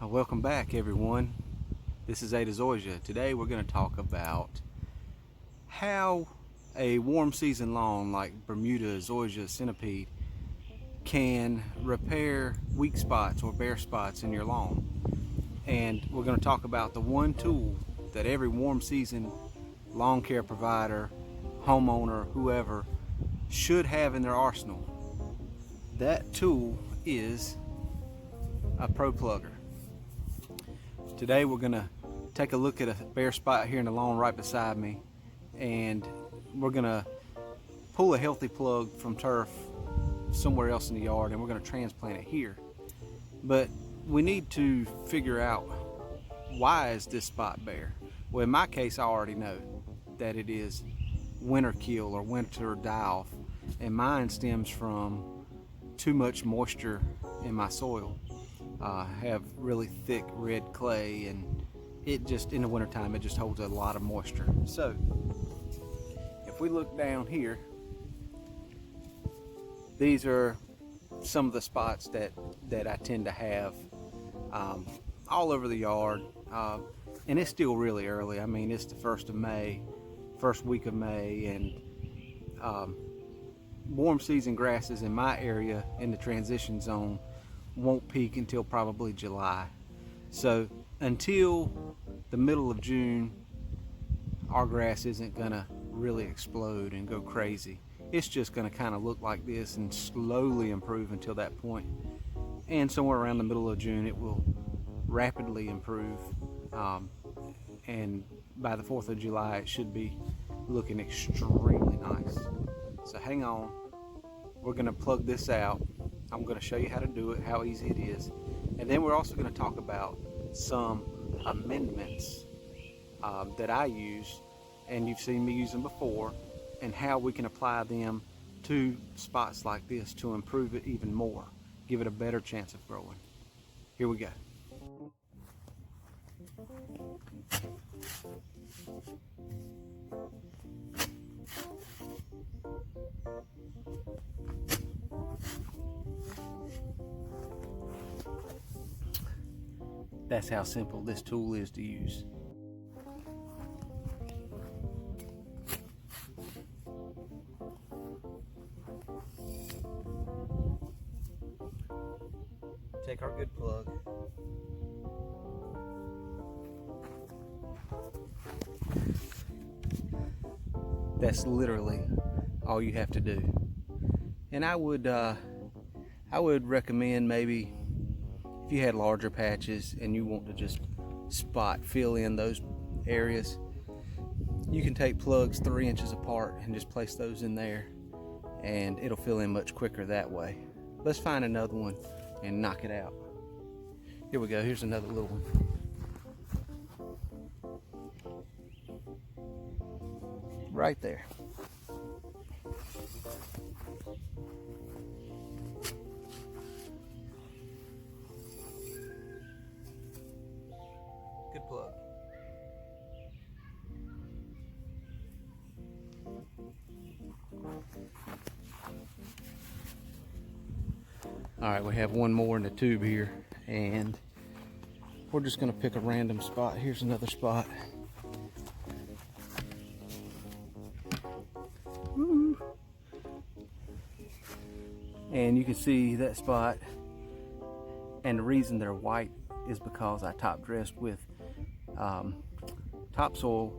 Welcome back, everyone. This is Zoysia. Today we're going to talk about how a warm season lawn like Bermuda, Zoysia, Centipede can repair weak spots or bare spots in your lawn. And we're going to talk about the one tool that every warm season lawn care provider, homeowner, whoever should have in their arsenal. That tool is a Proplugger. Today we're going to take a look at a bare spot here in the lawn right beside me, and we're going to pull a healthy plug from turf somewhere else in the yard, and we're going to transplant it here. But we need to figure out, why is this spot bare? Well, in my case, I already know that it is winter kill or winter die-off, and mine stems from too much moisture in my soil. Have really thick red clay, and it just, in the wintertime, it just holds a lot of moisture. So if we look down here, these are some of the spots that I tend to have all over the yard, and it's still really early. I mean, it's the first week of May, and warm season grasses in my area in the transition zone won't peak until probably July. So until the middle of June, our grass isn't gonna really explode and go crazy. It's just gonna kind of look like this and slowly improve until that point. And somewhere around the middle of June, it will rapidly improve. And by the 4th of July, it should be looking extremely nice. So hang on, we're gonna plug this out. I'm going to show you how to do it, how easy it is, and then we're also going to talk about some amendments that I use, and you've seen me use them before, and how we can apply them to spots like this to improve it even more, give it a better chance of growing. Here we go. That's how simple this tool is to use. Take our good plug. That's literally all you have to do. And I would recommend, maybe if you had larger patches and you want to just fill in those areas, you can take plugs 3 inches apart and just place those in there, and it'll fill in much quicker that way. Let's find another one and knock it out. Here we go. Here's another little one. Right there. Good plug. All right, we have one more in the tube here, and we're just going to pick a random spot. Here's another spot. Woo. And you can see that spot, and the reason they're white is because I top dressed with topsoil,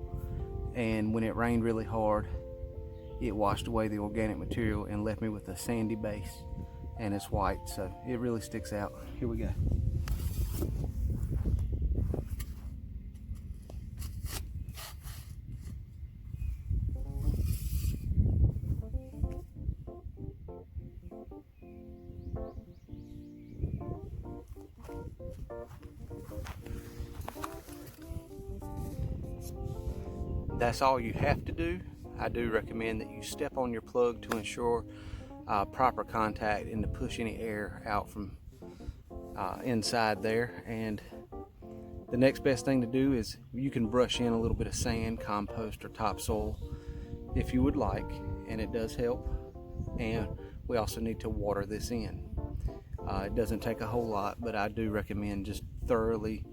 and when it rained really hard, it washed away the organic material and left me with a sandy base, and it's white, so it really sticks out. Here we go. That's all you have to do. I do recommend that you step on your plug to ensure proper contact and to push any air out from inside there. And the next best thing to do is you can brush in a little bit of sand, compost, or topsoil if you would like, and it does help. And we also need to water this in. It doesn't take a whole lot, but I do recommend just thoroughly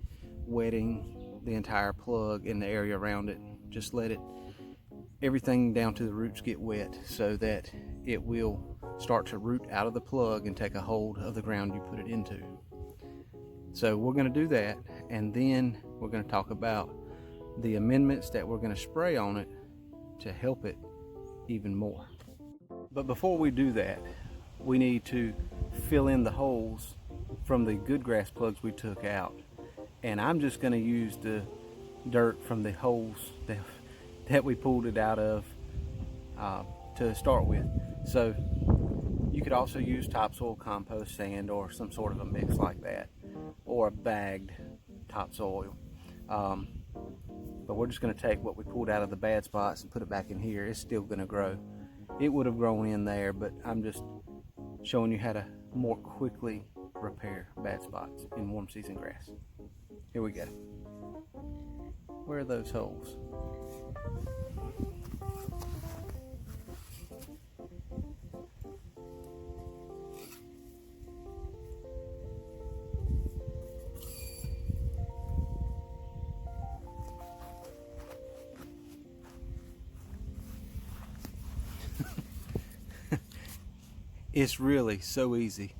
wetting the entire plug in the area around it. Just let everything down to the roots get wet so that it will start to root out of the plug and take a hold of the ground you put it into. So we're going to do that, and then we're going to talk about the amendments that we're going to spray on it to help it even more. But before we do that, we need to fill in the holes from the good grass plugs we took out. And I'm just going to use the dirt from the holes that we pulled it out of to start with. So you could also use topsoil, compost, sand, or some sort of a mix like that, or a bagged topsoil. But we're just going to take what we pulled out of the bad spots and put it back in here. It's still going to grow. It would have grown in there, but I'm just showing you how to more quickly repair bad spots in warm season grass. Here we go. Where are those holes? It's really so easy.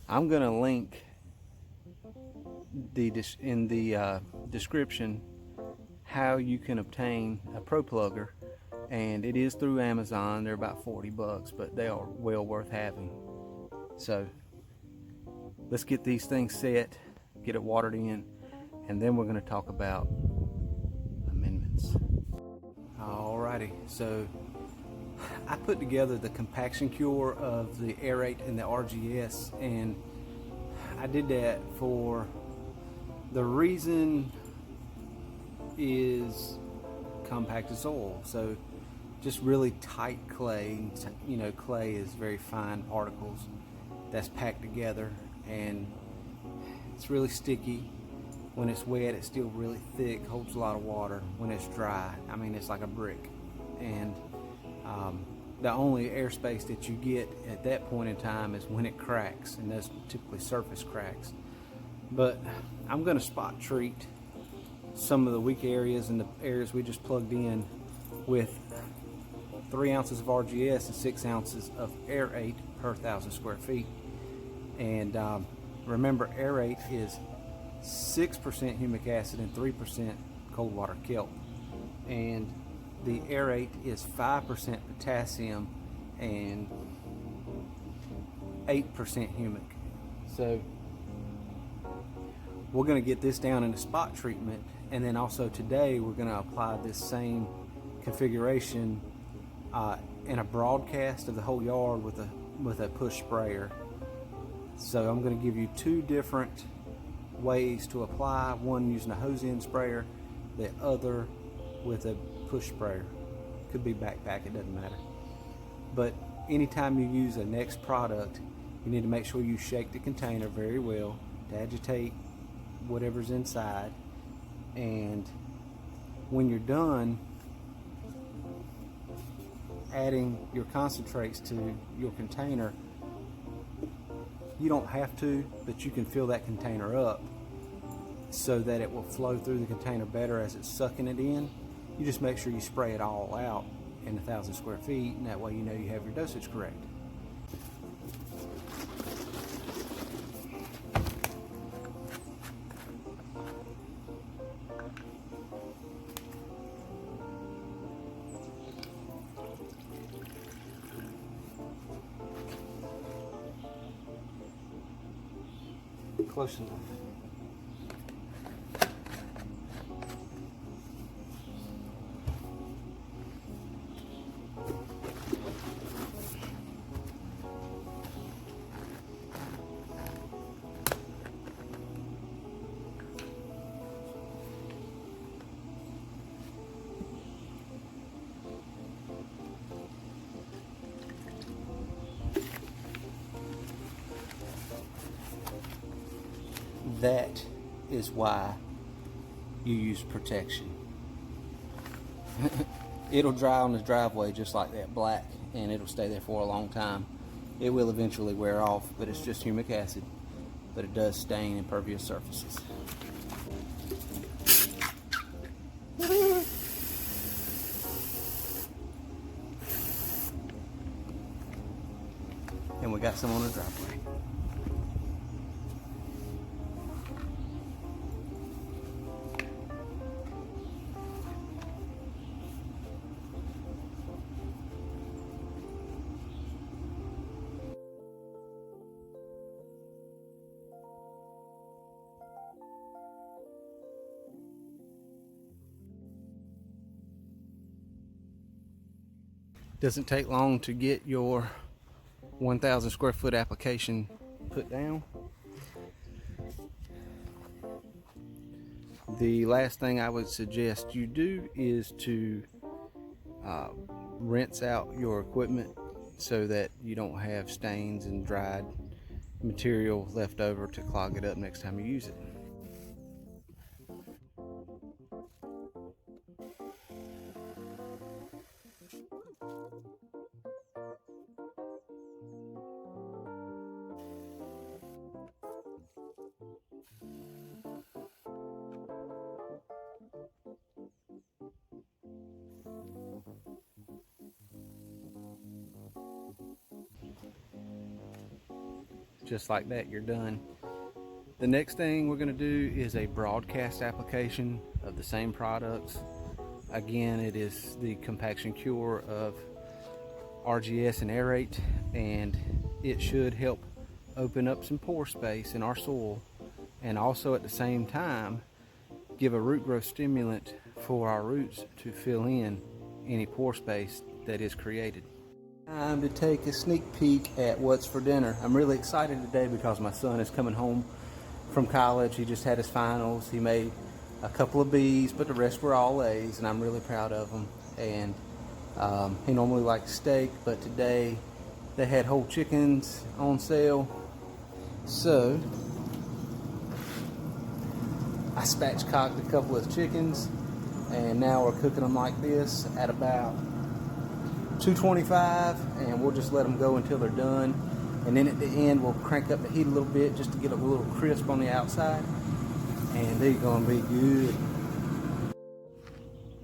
I'm going to link in the description how you can obtain a Proplugger, and it is through Amazon. They're about $40, but they are well worth having. So let's get these things set, get it watered in, and then we're going to talk about amendments. Alrighty, so I put together the compaction cure of the aerate and the RGS, and I did that for the reason is compacted soil. So just really tight clay. You know, clay is very fine particles that's packed together, and it's really sticky. When it's wet, it's still really thick, holds a lot of water. When it's dry, I mean, it's like a brick. And the only airspace that you get at that point in time is when it cracks, and that's typically surface cracks. But I'm going to spot treat some of the weak areas and the areas we just plugged in with 3 ounces of RGS and 6 ounces of aerate per 1,000 square feet. And remember, aerate is 6% humic acid and 3% cold water kelp, and the aerate is 5% potassium and 8% humic. So we're going to get this down in a spot treatment, and then also today we're going to apply this same configuration in a broadcast of the whole yard with a push sprayer. So I'm going to give you 2 different ways to apply, one using a hose end sprayer, the other with a push sprayer. Could be backpack, it doesn't matter. But anytime you use a N-ext product, you need to make sure you shake the container very well to agitate whatever's inside. And when you're done adding your concentrates to your container, you don't have to, but you can fill that container up so that it will flow through the container better as it's sucking it in. You just make sure you spray it all out in 1,000 square feet, and that way you know you have your dosage correct. Close enough. That is why you use protection. It'll dry on the driveway just like that, black, and it'll stay there for a long time. It will eventually wear off, but it's just humic acid. but it does stain impervious surfaces. And we got some on the driveway. Doesn't take long to get your 1,000 square foot application put down. The last thing I would suggest you do is to rinse out your equipment so that you don't have stains and dried material left over to clog it up next time you use it. Just like that, you're done. The next thing we're going to do is a broadcast application of the same products. Again, it is the compaction cure of RGS and aerate, and it should help open up some pore space in our soil, and also at the same time give a root growth stimulant for our roots to fill in any pore space that is created. Time to take a sneak peek at what's for dinner. I'm really excited today because my son is coming home from college. He just had his finals. He made a couple of B's, but the rest were all A's, and I'm really proud of him. And he normally likes steak, but today they had whole chickens on sale. So I spatchcocked a couple of chickens, and now we're cooking them like this at about 225, and we'll just let them go until they're done, and then at the end we'll crank up the heat a little bit just to get a little crisp on the outside, and they're gonna be good.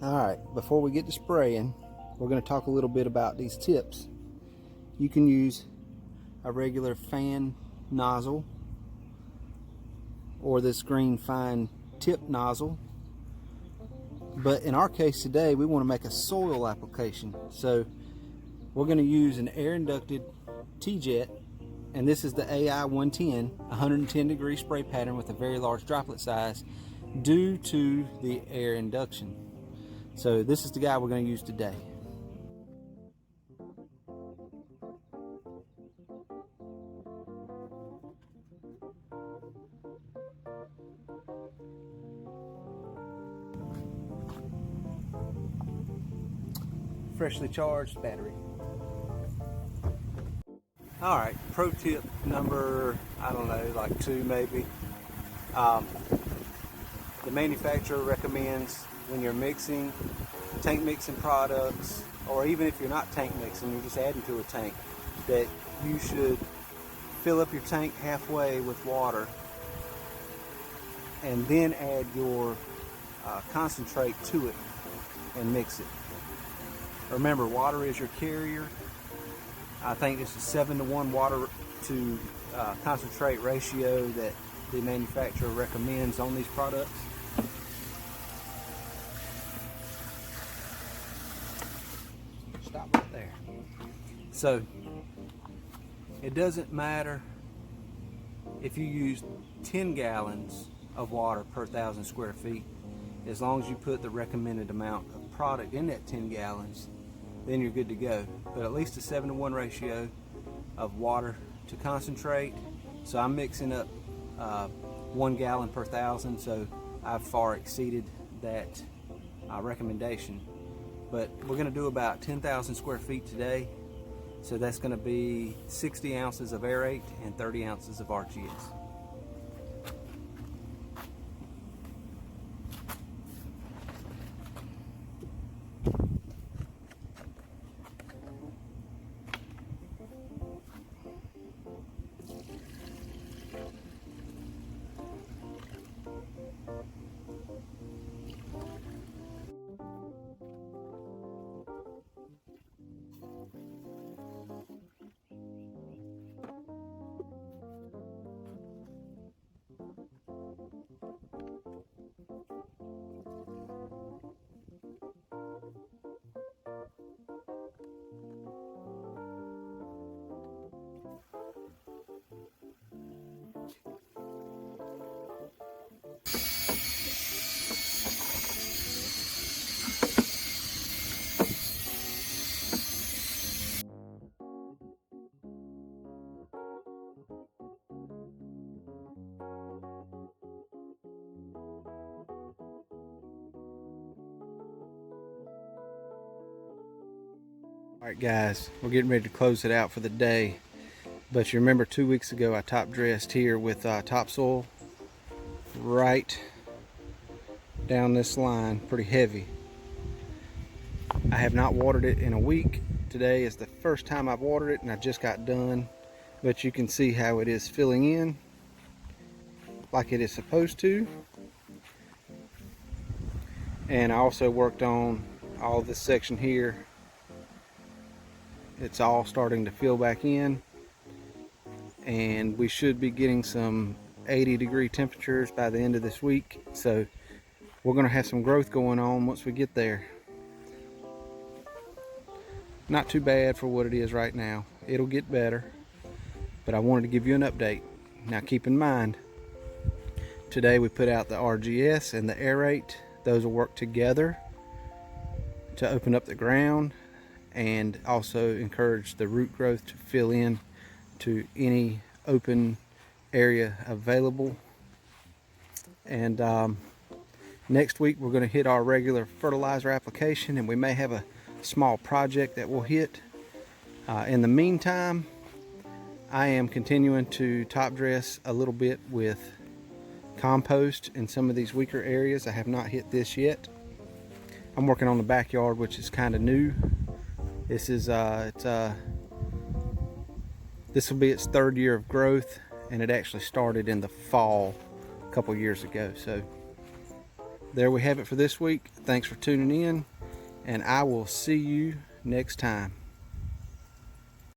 Alright, before we get to spraying, we're going to talk a little bit about these tips. You can use a regular fan nozzle or this green fine tip nozzle, but in our case today we want to make a soil application, so we're going to use an air inducted T-jet, and this is the AI 110, 110 degree spray pattern with a very large droplet size due to the air induction. So this is the guy we're going to use today. Freshly charged battery. Alright, pro tip number, I don't know, like 2 maybe. The manufacturer recommends when you're mixing tank mixing products, or even if you're not tank mixing, you're just adding to a tank, that you should fill up your tank halfway with water and then add your concentrate to it and mix it. Remember, water is your carrier. I think it's a 7-to-1 water to concentrate ratio that the manufacturer recommends on these products. Stop right there. So it doesn't matter if you use 10 gallons of water per 1,000 square feet, as long as you put the recommended amount of product in that 10 gallons, then you're good to go. But at least a 7-to-1 ratio of water to concentrate. So I'm mixing up 1 gallon per 1,000, so I've far exceeded that recommendation. But we're going to do about 10,000 square feet today, so that's going to be 60 ounces of aerate and 30 ounces of RGS. Alright guys, we're getting ready to close it out for the day. But you remember 2 weeks ago I top dressed here with topsoil right down this line, pretty heavy. I have not watered it in a week. Today is the first time I've watered it and I just got done. But you can see how it is filling in like it is supposed to. And I also worked on all this section here. It's all starting to fill back in, and we should be getting some 80-degree temperatures by the end of this week, so we're going to have some growth going on once we get there. Not too bad for what it is right now. It'll get better, but I wanted to give you an update. Now keep in mind, today we put out the RGS and the aerate. Those will work together to open up the ground and also encourage the root growth to fill in to any open area available. And next week we're going to hit our regular fertilizer application, and we may have a small project that we'll hit. In the meantime, I am continuing to top dress a little bit with compost in some of these weaker areas. I have not hit this yet. I'm working on the backyard, which is kind of new. This is this will be its 3rd year of growth, and it actually started in the fall a couple years ago. So there we have it for this week. Thanks for tuning in, and I will see you next time.